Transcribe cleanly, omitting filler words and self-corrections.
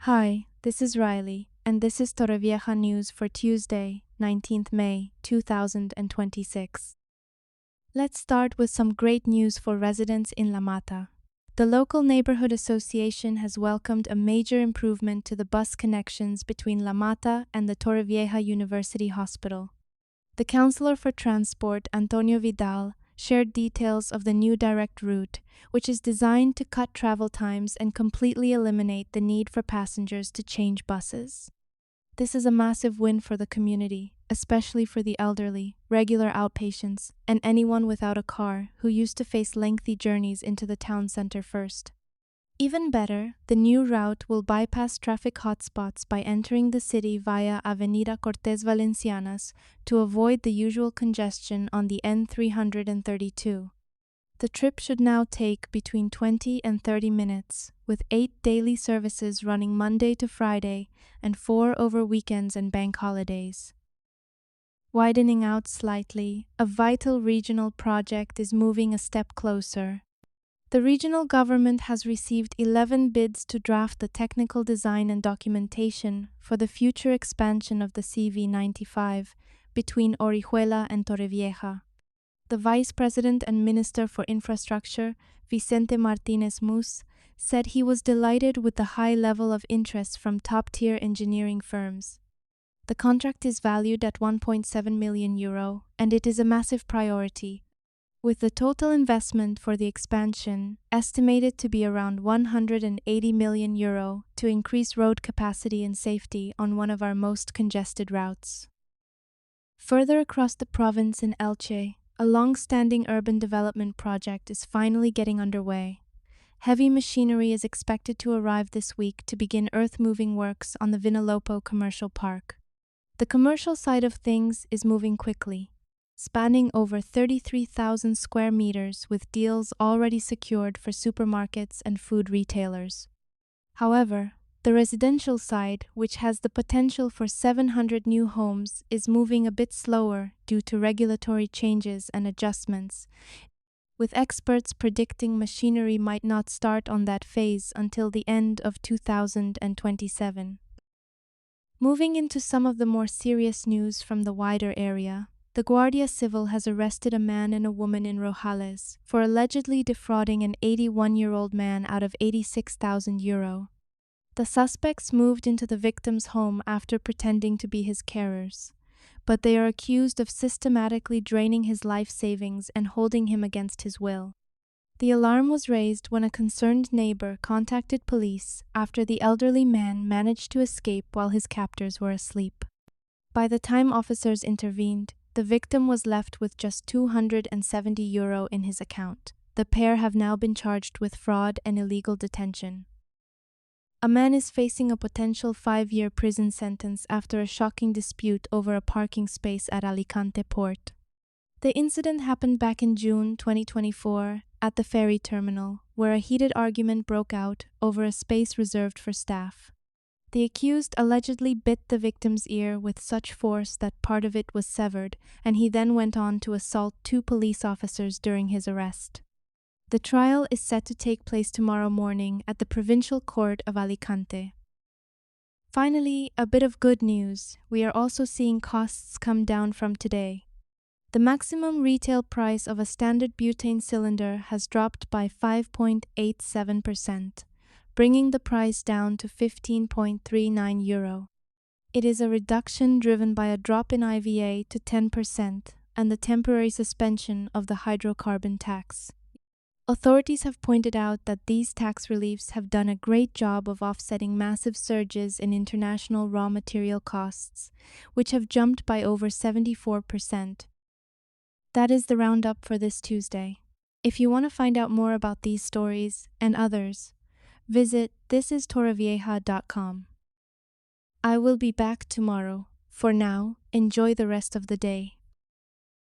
Hi, this is Riley, and this is Torrevieja News for Tuesday, 19th May 2026. Let's start with some great news for residents in La Mata. The local neighborhood association has welcomed a major improvement to the bus connections between La Mata and the Torrevieja University Hospital. The Councillor for Transport, Antonio Vidal, shared details of the new direct route, which is designed to cut travel times and completely eliminate the need for passengers to change buses. This is a massive win for the community, especially for the elderly, regular outpatients, and anyone without a car who used to face lengthy journeys into the town center first. Even better, the new route will bypass traffic hotspots by entering the city via Avenida Cortés Valencianas to avoid the usual congestion on the N332. The trip should now take between 20 and 30 minutes, with 8 daily services running Monday to Friday and 4 over weekends and bank holidays. Widening out slightly, a vital regional project is moving a step closer. The regional government has received 11 bids to draft the technical design and documentation for the future expansion of the CV95 between Orihuela and Torrevieja. The Vice President and Minister for Infrastructure, Vicente Martínez Mus, said he was delighted with the high level of interest from top-tier engineering firms. The contract is valued at €1.7 million, and it is a massive priority, with the total investment for the expansion estimated to be around €180 million to increase road capacity and safety on one of our most congested routes. Further across the province in Elche, a long-standing urban development project is finally getting underway. Heavy machinery is expected to arrive this week to begin earth-moving works on the Vinalopó Commercial Park. The commercial side of things is moving quickly, spanning over 33,000 square meters with deals already secured for supermarkets and food retailers. However, the residential side, which has the potential for 700 new homes, is moving a bit slower due to regulatory changes and adjustments, with experts predicting machinery might not start on that phase until the end of 2027. Moving into some of the more serious news from the wider area, the Guardia Civil has arrested a man and a woman in Rojales for allegedly defrauding an 81-year-old man out of €86,000. The suspects moved into the victim's home after pretending to be his carers, but they are accused of systematically draining his life savings and holding him against his will. The alarm was raised when a concerned neighbor contacted police after the elderly man managed to escape while his captors were asleep. By the time officers intervened, the victim was left with just €270 in his account. The pair have now been charged with fraud and illegal detention. A man is facing a potential 5-year prison sentence after a shocking dispute over a parking space at Alicante port. The incident happened back in June 2024 at the ferry terminal, where a heated argument broke out over a space reserved for staff. The accused allegedly bit the victim's ear with such force that part of it was severed, and he then went on to assault 2 police officers during his arrest. The trial is set to take place tomorrow morning at the Provincial Court of Alicante. Finally, a bit of good news. We are also seeing costs come down from today. The maximum retail price of a standard butane cylinder has dropped by 5.87%. Bringing the price down to €15.39. It is a reduction driven by a drop in IVA to 10% and the temporary suspension of the hydrocarbon tax. Authorities have pointed out that these tax reliefs have done a great job of offsetting massive surges in international raw material costs, which have jumped by over 74%. That is the roundup for this Tuesday. If you want to find out more about these stories and others, visit thisistorrevieja.com. I will be back tomorrow. For now, enjoy the rest of the day.